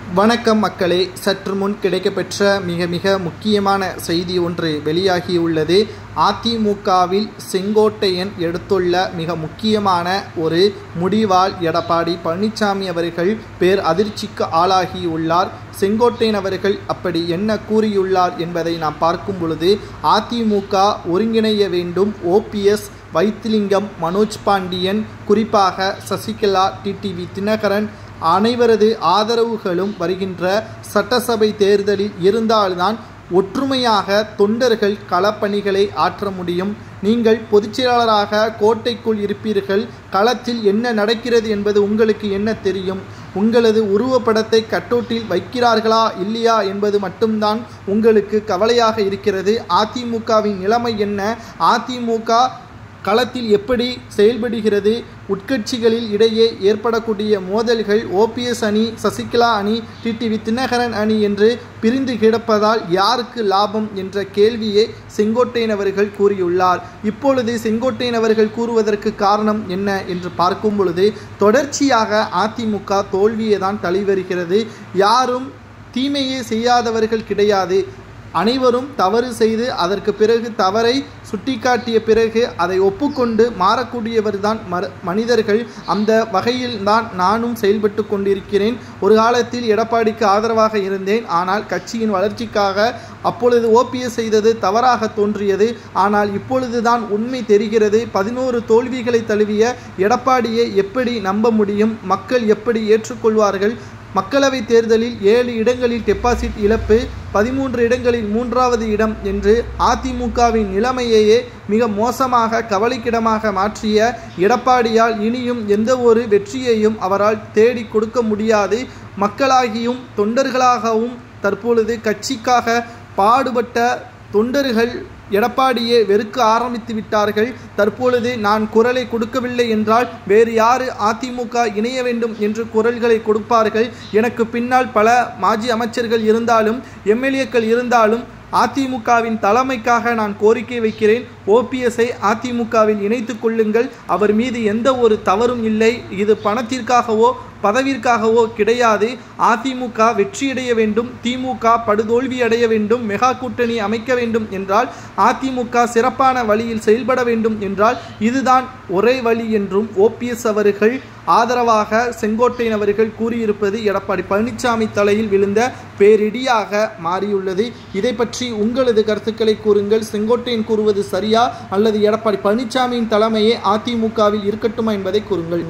வணக்கம் மக்களே, சற்று முன் கிடைக்கப்பெற்ற மிக முக்கியமான செய்தி ஒன்று வெளியாகியுள்ளது. அதிமுகவில் செங்கோட்டையன் எடுத்துள்ள மிக முக்கியமான ஒரு முடிவால் எடப்பாடி பழனிசாமி அவர்கள் பேர் அதிர்ச்சிக்கு ஆளாகியுள்ளார். செங்கோட்டையன் அவர்கள் அப்படி என்ன கூறியுள்ளார் என்பதை நாம் பார்க்கும் பொழுது, அதிமுக ஒருங்கிணைய வேண்டும். OPS, வைத்திலிங்கம், மனோஜ் பாண்டியன், குறிப்பாக சசிகலா, டிடிவி தினகரன் அனைவரது ஆதரவுகளும் வருகின்ற சட்டசபை தேர்தலில் இருந்தால்தான் ஒற்றுமையாக தொண்டர்கள் களப்பணிகளை ஆற்ற முடியும். நீங்கள் பொதுச்செயலாளராக கோட்டைக்குள் இருப்பீர்கள். களத்தில் என்ன நடக்கிறது என்பது உங்களுக்கு என்ன தெரியும்? உங்களது உருவப்படத்தை கட்டோட்டில் வைக்கிறார்களா இல்லையா என்பது மட்டும்தான் உங்களுக்கு கவலையாக இருக்கிறது. அதிமுகவின் நிலைமை என்ன? அதிமுக களத்தில் எப்படி செயல்படுகிறது? உட்கட்சிகளில் இடையே ஏற்படக்கூடிய மோதல்கள், OPS அணி, சசிகலா அணி, டிடிவி தினகரன் அணி என்று பிரிந்து கிடப்பதால் யாருக்கு லாபம் என்ற கேள்வியை செங்கோட்டையன் அவர்கள் கூறியுள்ளார். இப்பொழுது செங்கோட்டையன் அவர்கள் கூறுவதற்கு காரணம் என்ன என்று பார்க்கும் பொழுது, தொடர்ச்சியாக அதிமுக தோல்வியை தான் தழுவிவருகிறது. யாரும் தீமையே செய்யாதவர்கள் கிடையாது. அனைவரும் தவறு செய்து அதற்கு பிறகு தவறை சுட்டிக்காட்டிய பிறகு அதை ஒப்புக்கொண்டு மாறக்கூடியவர்தான் மனிதர்கள். அந்த வகையில் தான் நானும் செயல்பட்டு கொண்டிருக்கிறேன். ஒரு காலத்தில் எடப்பாடிக்கு ஆதரவாக இருந்தேன். ஆனால் கட்சியின் வளர்ச்சிக்காக அப்பொழுது OPS செய்தது தவறாக தோன்றியது. ஆனால் இப்பொழுதுதான் உண்மை தெரிகிறது. 11 தோல்விகளை தழுவிய எடப்பாடியை எப்படி நம்ப முடியும்? மக்கள் எப்படி ஏற்றுக்கொள்வார்கள்? மக்களவை தேர்தலில் 7 இடங்களில் டெபாசிட் இழப்பு, 13 இடங்களில் 3வது இடம் என்று அதிமுகவின் நிலைமையையே மிக மோசமாக கவலைக்கிடமாக மாற்றிய எடப்பாடியால் இனியும் எந்த ஒரு வெற்றியையும் அவரால் தேடி கொடுக்க முடியாது. மக்களாகியும் தொண்டர்களாகவும் தற்பொழுது கட்சிக்காக பாடுபட்ட தொண்டர்கள் எடப்பாடியை வெறுக்க ஆரம்பித்து விட்டார்கள். தற்பொழுது நான் குரலை கொடுக்கவில்லை என்றால் வேறு யாரு அதிமுக இணைய வேண்டும் என்று குரல்களை கொடுப்பார்கள். எனக்கு பின்னால் பல மாஜி அமைச்சர்கள் இருந்தாலும் MLAக்கள் இருந்தாலும் அதிமுகவின் தலைமைக்காக நான் கோரிக்கை வைக்கிறேன். OPSஐ அதிமுகவில் இணைத்து கொள்ளுங்கள். அவர் மீது எந்த ஒரு தவறும் இல்லை. இது பணத்திற்காகவோ பதவிற்காகவோ கிடையாது. அதிமுக வெற்றியடைய வேண்டும், திமுக படுதோல்வி அடைய வேண்டும், மெகா கூட்டணி அமைக்க வேண்டும் என்றால், அதிமுக சிறப்பான வழியில் செயல்பட வேண்டும் என்றால் இதுதான் ஒரே வழி என்றும் OPS அவர்கள் ஆதரவாக செங்கோட்டையன் அவர்கள் கூறியிருப்பது எடப்பாடி பழனிசாமி தலையில் விழுந்த பேரிடியாக மாறியுள்ளது. இதை பற்றி உங்களது கருத்துக்களை கூறுங்கள். செங்கோட்டையன் கூறுவது சரியா அல்லது எடப்பாடி பழனிசாமியின் தலைமையே அதிமுகவில் இருக்கட்டுமா என்பதை கூறுங்கள்.